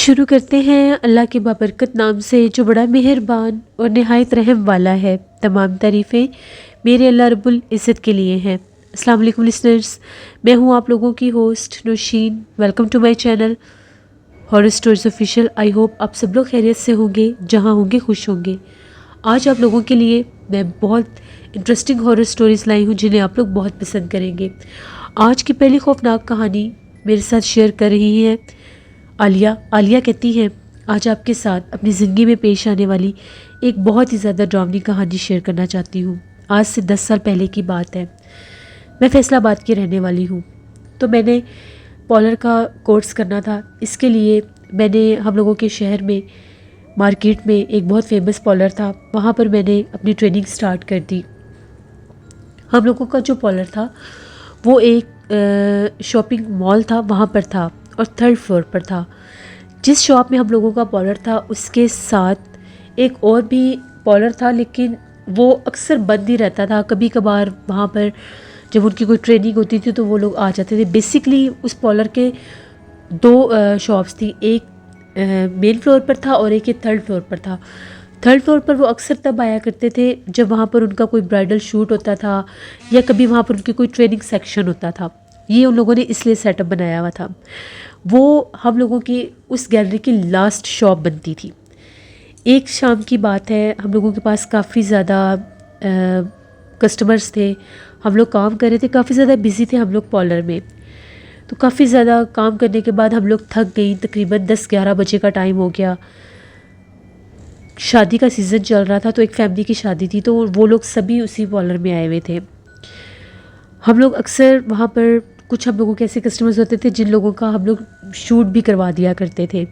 शुरू करते हैं अल्लाह के बाबरकत नाम से जो बड़ा मेहरबान और नहायत रहम वाला है। तमाम तारीफ़ें मेरे अल्लाह रब्बुल इज़्ज़त के लिए हैं। अस्सलाम वालेकुम लिसनर्स, मैं हूँ आप लोगों की host Nausheen. Welcome to my channel horror stories official. I hope आप सब लोग खैरियत से होंगे, जहाँ होंगे खुश होंगे। आज आप लोगों के लिए मैं बहुत इंटरेस्टिंग हॉरर स्टोरीज़ लाई हूँ जिन्हें आप लोग बहुत पसंद करेंगे। आज की पहली खौफनाक कहानी मेरे साथ शेयर कर रही है आलिया कहती है, आज आपके साथ अपनी ज़िंदगी में पेश आने वाली एक बहुत ही ज़्यादा ड्रावनी कहानी शेयर करना चाहती हूँ। आज से 10 साल पहले की बात है। मैं फैसलाबाद की रहने वाली हूँ। तो मैंने पॉलर का कोर्स करना था। इसके लिए मैंने हम लोगों के शहर में मार्केट में एक बहुत फेमस पॉलर था, वहाँ पर मैंने अपनी ट्रेनिंग स्टार्ट कर दी। हम लोगों का जो पॉलर था वो एक शॉपिंग मॉल था, वहाँ पर था और 3rd फ्लोर पर था। जिस शॉप में हम लोगों का पॉलर था उसके साथ एक और भी पॉलर था, लेकिन वो अक्सर बंद ही रहता था। कभी कभार वहाँ पर जब उनकी कोई ट्रेनिंग होती थी तो वो लोग आ जाते थे। बेसिकली उस पॉलर के 2 शॉप्स थी, एक मेन फ्लोर पर था और एक 3rd फ्लोर पर था। 3rd फ्लोर पर वो अक्सर तब आया करते थे जब वहाँ पर उनका कोई ब्राइडल शूट होता था या कभी वहाँ पर उनकी कोई ट्रेनिंग सेक्शन होता था। ये उन लोगों ने इसलिए सेटअप बनाया हुआ था। वो हम लोगों की उस गैलरी की लास्ट शॉप बनती थी। एक शाम की बात है, हम लोगों के पास काफ़ी ज़्यादा कस्टमर्स थे। हम लोग काम कर रहे थे, काफ़ी ज़्यादा बिजी थे हम लोग पॉलर में। तो काफ़ी ज़्यादा काम करने के बाद हम लोग थक गई। तकरीबन 10-11 बजे का टाइम हो गया। शादी का सीज़न चल रहा था, तो एक फैमिली की शादी थी, तो वो लोग सभी उसी पॉलर में आए हुए थे। हम लोग अक्सर वहाँ पर कुछ हम लोगों के ऐसे कस्टमर्स होते थे जिन लोगों का हम लोग शूट भी करवा दिया करते थे।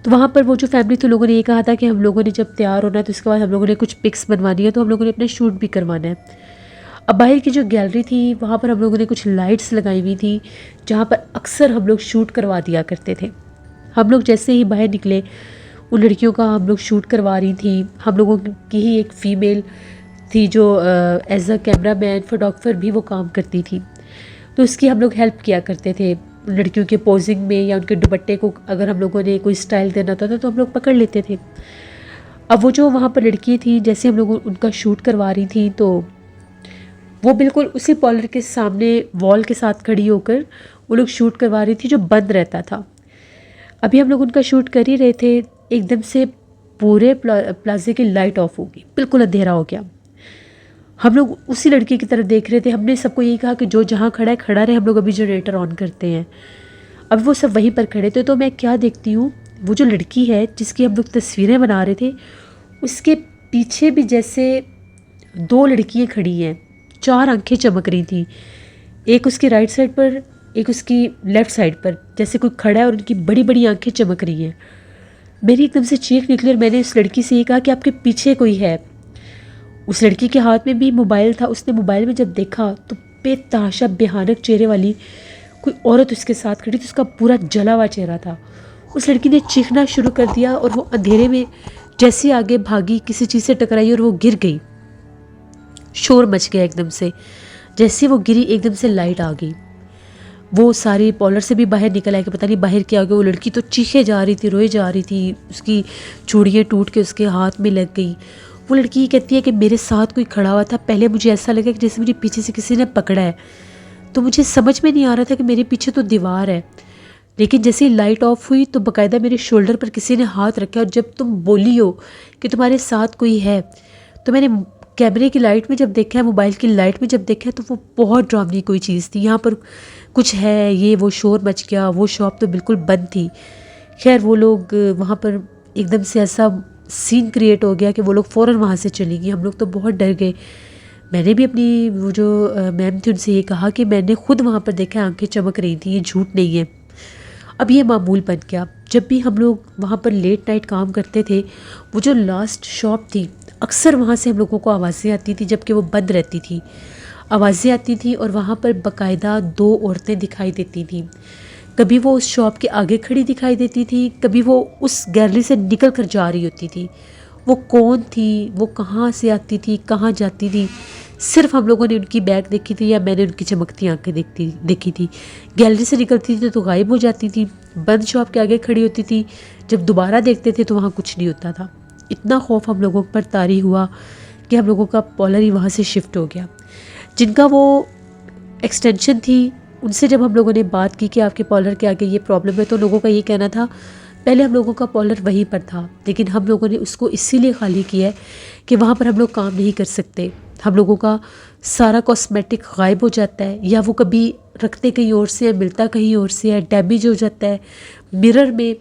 तो वहाँ पर वो जो फैमिली थी, लोगों ने ये कहा था कि हम लोगों ने जब तैयार होना है तो उसके बाद हम लोगों ने कुछ पिक्स बनवानी है, तो हम लोगों ने अपना शूट भी करवाना है। अब बाहर की जो गैलरी थी वहाँ पर हम लोगों ने कुछ लाइट्स लगाई हुई थी जहाँ पर अक्सर हम लोग शूट करवा दिया करते थे। हम लोग जैसे ही बाहर निकले, उन लड़कियों का हम लोग शूट करवा रही थी। हम लोगों की ही एक फ़ीमेल थी जो as a camera man photographer भी वो काम करती थी, तो उसकी हम लोग हेल्प किया करते थे लड़कियों के पोजिंग में, या उनके दुपट्टे को अगर हम लोगों ने कोई स्टाइल देना था तो हम लोग पकड़ लेते थे। अब वो जो वहाँ पर लड़की थी, जैसे हम लोग उनका शूट करवा रही थी तो वो बिल्कुल उसी पॉलर के सामने वॉल के साथ खड़ी होकर वो लोग शूट करवा रही थी जो बंद रहता था। अभी हम लोग उनका शूट कर ही रहे थे, एकदम से पूरे प्लाजे की लाइट ऑफ हो गई, बिल्कुल अंधेरा हो गया। हम लोग उसी लड़की की तरफ देख रहे थे। हमने सबको यही कहा कि जो जहाँ खड़ा है खड़ा रहे, हम लोग अभी जनरेटर ऑन करते हैं। अब वो सब वहीं पर खड़े थे, तो मैं क्या देखती हूँ, वो जो लड़की है जिसकी हम लोग तस्वीरें बना रहे थे, उसके पीछे भी जैसे 2 लड़कियाँ खड़ी हैं, 4 आंखें चमक रही थी। एक उसकी राइट साइड पर, एक उसकी लेफ़्ट साइड पर, जैसे कोई खड़ा है और उनकी बड़ी बड़ी आंखें चमक रही हैं। मेरी एकदम से चीख निकली और मैंने उस लड़की से ये कहा कि आपके पीछे कोई है। उस लड़की के हाथ में भी मोबाइल था। उसने मोबाइल में जब देखा तो बेतहाशा भयानक चेहरे वाली कोई औरत उसके साथ खड़ी थी। उसका पूरा जला हुआ चेहरा था। उस लड़की ने चीखना शुरू कर दिया और वो अंधेरे में जैसे आगे भागी, किसी चीज़ से टकराई और वो गिर गई। शोर मच गया एकदम से। जैसे वो गिरी एकदम से लाइट आ गई। वो सारी पॉलर से भी बाहर निकल आए कि पता नहीं बाहर क्या हो गया। वो लड़की तो चीखे जा रही थी, रोए जा रही थी। उसकी चूड़ियाँ टूट के उसके हाथ में लग गई। वो लड़की कहती है कि मेरे साथ कोई खड़ा हुआ था, पहले मुझे ऐसा लगा कि जैसे मुझे पीछे से किसी ने पकड़ा है, तो मुझे समझ में नहीं आ रहा था कि मेरे पीछे तो दीवार है। लेकिन जैसे ही लाइट ऑफ हुई तो बाकायदा मेरे शोल्डर पर किसी ने हाथ रखा, और जब तुम बोली हो कि तुम्हारे साथ कोई है, तो मैंने कैमरे की लाइट में जब देखा है, मोबाइल की लाइट में जब देखा है, तो वो बहुत ड्रावनी कोई चीज़ थी। यहाँ पर कुछ है, ये वो शोर मच गया। वो शॉप तो बिल्कुल बंद थी। खैर वो लोग वहाँ पर एकदम से ऐसा सीन क्रिएट हो गया कि वो लोग फ़ौरन वहाँ से चली गई। हम लोग तो बहुत डर गए। मैंने भी अपनी वो जो मैम थी उनसे ये कहा कि मैंने खुद वहाँ पर देखा, आंखें चमक रही थी, ये झूठ नहीं है। अब ये मामूल बन गया। जब भी हम लोग वहाँ पर लेट नाइट काम करते थे, वो जो लास्ट शॉप थी, अक्सर वहाँ से हम लोगों को आवाज़ें आती थी जबकि वो बंद रहती थी। आवाज़ें आती थी और वहाँ पर बाकायदा 2 औरतें दिखाई देती थीं। कभी वो उस शॉप के आगे खड़ी दिखाई देती थी, कभी वो उस गैलरी से निकल कर जा रही होती थी। वो कौन थी, वो कहाँ से आती थी, कहाँ जाती थी, सिर्फ हम लोगों ने उनकी बैग देखी थी या मैंने उनकी चमकती आंखें देखी थी। गैलरी से निकलती थी तो गायब हो जाती थी, बंद शॉप के आगे खड़ी होती थी, जब दोबारा देखते थे तो वहाँ कुछ नहीं होता था। इतना खौफ हम लोगों पर तारी हुआ कि हम लोगों का पॉलर ही वहाँ से शिफ्ट हो गया। जिनका वो एक्सटेंशन थी उनसे जब हम लोगों ने बात की कि आपके पॉलर के आगे ये प्रॉब्लम है, तो लोगों का ये कहना था पहले हम लोगों का पॉलर वहीं पर था, लेकिन हम लोगों ने उसको इसीलिए खाली किया है कि वहाँ पर हम लोग काम नहीं कर सकते। हम लोगों का सारा कॉस्मेटिक गायब हो जाता है, या वो कभी रखते कहीं और से है, मिलता कहीं और से है, डैमेज हो जाता है। मिरर में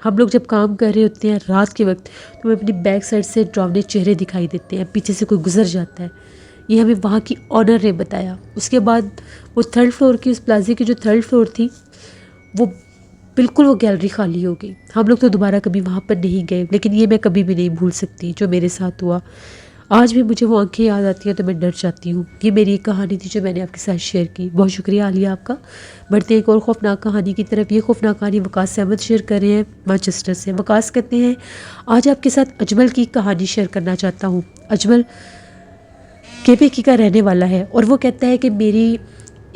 हम लोग जब काम कर रहे होते हैं रात के वक्त, तो हमें अपनी बैक साइड से डरावने चेहरे दिखाई देते हैं, पीछे से कोई गुजर जाता है। ये हमें वहाँ की ऑनर ने बताया। उसके बाद वो थर्ड फ्लोर की, उस प्लाजे की जो थर्ड फ्लोर थी, वो बिल्कुल वो गैलरी खाली हो गई। हम लोग तो दोबारा कभी वहाँ पर नहीं गए, लेकिन ये मैं कभी भी नहीं भूल सकती जो मेरे साथ हुआ। आज भी मुझे वो आंखें याद आती हैं तो मैं डर जाती हूँ। ये मेरी एक कहानी थी जो मैंने आपके साथ शेयर की। बहुत शुक्रिया आलिया आपका। बढ़ते एक और खौफनाक कहानी की तरफ। ये खौफनाक कहानी वकास अहमद शेयर कर रहे हैं मैनचेस्टर से। वकास कहते हैं, आज आपके साथ अजमल की कहानी शेयर करना चाहता हूँ। अजमल केपेकी का रहने वाला है और वो कहता है कि मेरी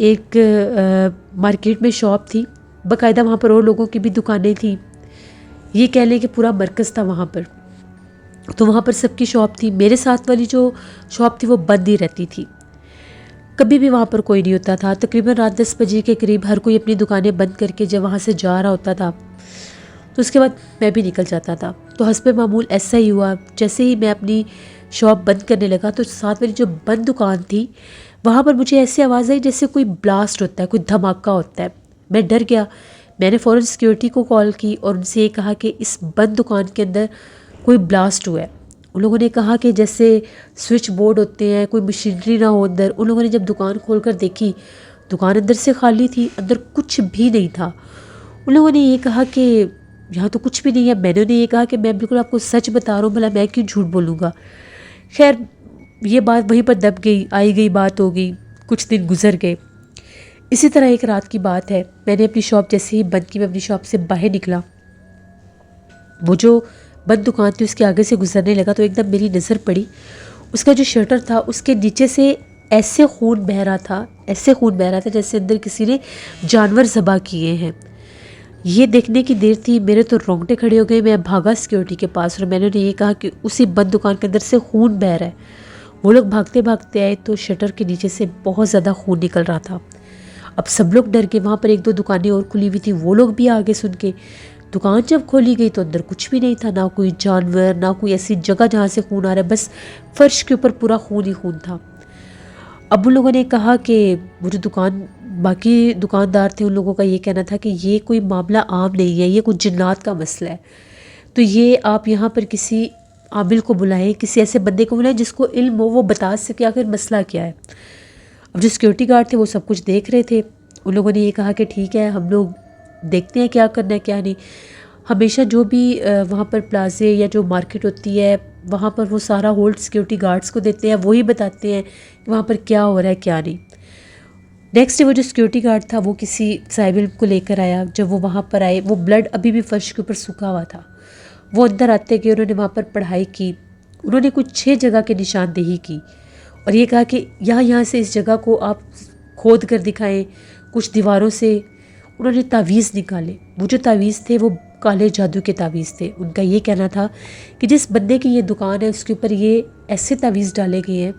एक मार्केट में शॉप थी, बाकायदा वहाँ पर और लोगों की भी दुकानें थी। ये कह लें कि पूरा मरकज़ था वहाँ पर, तो वहाँ पर सबकी शॉप थी। मेरे साथ वाली जो शॉप थी वो बंद ही रहती थी, कभी भी वहाँ पर कोई नहीं होता था। तकरीबन रात 10 बजे के करीब हर कोई अपनी दुकानें बंद करके जब वहाँ से जा रहा होता था, तो उसके बाद मैं भी निकल जाता था। तो हस्बे मामूल ऐसा ही हुआ। जैसे ही मैं अपनी शॉप बंद करने लगा, तो साथ वाली जो बंद दुकान थी वहाँ पर मुझे ऐसी आवाज़ आई जैसे कोई ब्लास्ट होता है, कोई धमाका होता है। मैं डर गया। मैंने फ़ौरन सिक्योरिटी को कॉल की और उनसे ये कहा कि इस बंद दुकान के अंदर कोई ब्लास्ट हुआ है। उन लोगों ने कहा कि जैसे स्विच बोर्ड होते हैं, कोई मशीनरी ना हो अंदर। उन लोगों ने जब दुकान खोल कर देखी, दुकान अंदर से खाली थी, अंदर कुछ भी नहीं था। उन लोगों ने ये कहा कि यहाँ तो कुछ भी नहीं है। मैंने उन्हें ये कहा कि मैं बिल्कुल आपको सच बता रहा हूँ, भला मैं क्यों झूठ बोलूँगा। खैर ये बात वहीं पर दब गई, आई गई बात हो गई। कुछ दिन गुजर गए। इसी तरह एक रात की बात है, मैंने अपनी शॉप जैसे ही बंद की, मैं अपनी शॉप से बाहर निकला, वो जो बंद दुकान थी उसके आगे से गुजरने लगा तो एकदम मेरी नज़र पड़ी, उसका जो शटर था उसके नीचे से ऐसे खून बह रहा था, ऐसे खून बह रहा था जैसे अंदर किसी ने जानवर ज़बह किए हैं। ये देखने की देर थी, मेरे तो रोंगटे खड़े हो गए। मैं भागा सिक्योरिटी के पास और मैंने उन्हें ये कहा कि उसी बंद दुकान के अंदर से खून बह रहा है। वो लोग भागते भागते आए तो शटर के नीचे से बहुत ज़्यादा खून निकल रहा था। अब सब लोग डर गए। वहाँ पर एक दो दुकानें और खुली हुई थी, वो लोग भी आगे सुन के। दुकान जब खोली गई तो अंदर कुछ भी नहीं था, ना कोई जानवर, ना कोई ऐसी जगह जहाँ से खून आ रहा है, बस फर्श के ऊपर पूरा खून ही खून था। अब उन लोगों ने कहा कि वो जो बाकी दुकानदार थे, उन लोगों का ये कहना था कि ये कोई मामला आम नहीं है, ये कुछ जिन्नात का मसला है, तो ये आप यहाँ पर किसी आमिल को बुलाएं, किसी ऐसे बंदे को बुलाएं जिसको इल्म हो, वो बता सके आखिर मसला क्या है। अब जो सिक्योरिटी गार्ड थे वो सब कुछ देख रहे थे। उन लोगों ने ये कहा कि ठीक है, हम लोग देखते हैं क्या करना है क्या नहीं। हमेशा जो भी वहाँ पर प्लाजे या जो मार्केट होती है वहाँ पर वो सारा होल्ड सिक्योरिटी गार्ड्स को देते हैं, वही बताते हैं कि वहाँ पर क्या हो रहा है क्या नहीं। नेक्स्ट डे वो जो सिक्योरिटी गार्ड था वो किसी साहिब इल्म को लेकर आया। जब वो वहाँ पर आए, वो ब्लड अभी भी फर्श के ऊपर सूखा हुआ था। वो अंदर आते गए, उन्होंने वहाँ पर पढ़ाई की, उन्होंने कुछ 6 जगह की निशानदेही की और ये कहा कि यहाँ से इस जगह को आप खोद कर दिखाएं। कुछ दीवारों से उन्होंने तावीज़ निकाले। वो जो तावीज़ थे वो काले जादू के तावीज़ थे। उनका ये कहना था कि जिस बंदे की ये दुकान है उसके ऊपर ये ऐसे तावीज़ डाले गए हैं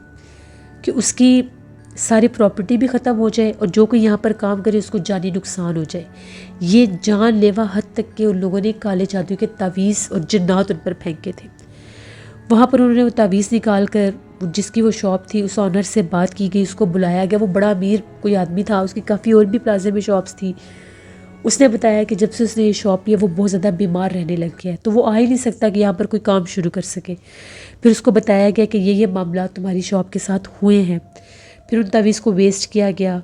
कि उसकी सारी प्रॉपर्टी भी ख़त्म हो जाए और जो कोई यहाँ पर काम करे उसको जानी नुकसान हो जाए। ये जानलेवा हद तक के उन लोगों ने काले जादू के तावीज़ और जिन्नात उन पर फेंके थे। वहाँ पर उन्होंने वो तावीज़ निकाल कर, जिसकी वो शॉप थी, उस ऑनर से बात की गई, उसको बुलाया गया। वो बड़ा अमीर कोई आदमी था, उसकी काफ़ी और भी प्लाजे में शॉप्स थी। उसने बताया कि जब से उसने ये शॉप लिया वो बहुत ज़्यादा बीमार रहने लग गया है, तो वो आ ही नहीं सकता कि यहाँ पर कोई काम शुरू कर सके। फिर उसको बताया गया कि ये मामला तुम्हारी शॉप के साथ हुए हैं। फिर उन तावीज़ को वेस्ट किया गया।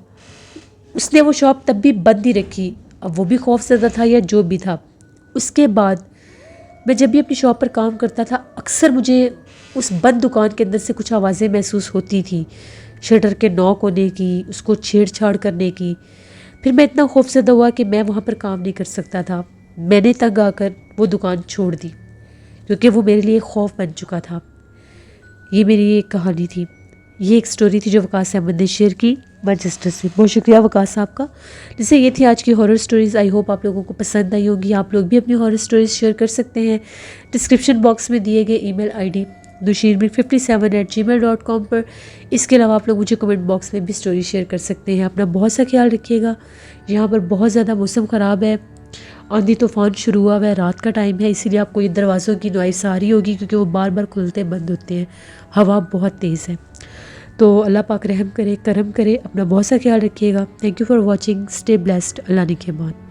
उसने वो शॉप तब भी बंद ही रखी। अब वो भी खौफज़दा था या जो भी था। उसके बाद मैं जब भी अपनी शॉप पर काम करता था, अक्सर मुझे उस बंद दुकान के अंदर से कुछ आवाज़ें महसूस होती थी, शटर के नॉक होने की, उसको छेड़छाड़ करने की। फिर मैं इतना खौफज़दा हुआ कि मैं वहाँ पर काम नहीं कर सकता था। मैंने तंग आकर वो दुकान छोड़ दी, क्योंकि वो मेरे लिए खौफ बन चुका था। ये मेरी एक कहानी थी। ये एक स्टोरी थी जो वकास अहमद ने शेयर की मैनचेस्टर से। बहुत शुक्रिया वकास साहब का। जैसे ये थी आज की हॉरर स्टोरीज़। आई होप आप लोगों को पसंद आई होगी। आप लोग भी अपनी हॉरर स्टोरीज़ शेयर कर सकते हैं डिस्क्रिप्शन बॉक्स में दिए गए ईमेल आईडी nushirmin57@gmail.com पर। इसके अलावा आप लोग मुझे कमेंट बॉक्स में भी स्टोरी शेयर कर सकते हैं। अपना बहुत सा ख्याल रखिएगा। यहाँ पर बहुत ज़्यादा मौसम ख़राब है, आंधी तूफान शुरू हुआ है, रात का टाइम है, इसीलिए आपको ये दरवाज़ों की नॉइस आ रही होगी क्योंकि वो बार बार खुलते बंद होते हैं। हवा बहुत तेज़ है। तो अल्लाह पाक रहम करे, करम करे। अपना बहुत सा ख्याल रखिएगा। Thank you for watching. Stay blessed. Allah ने के बाद।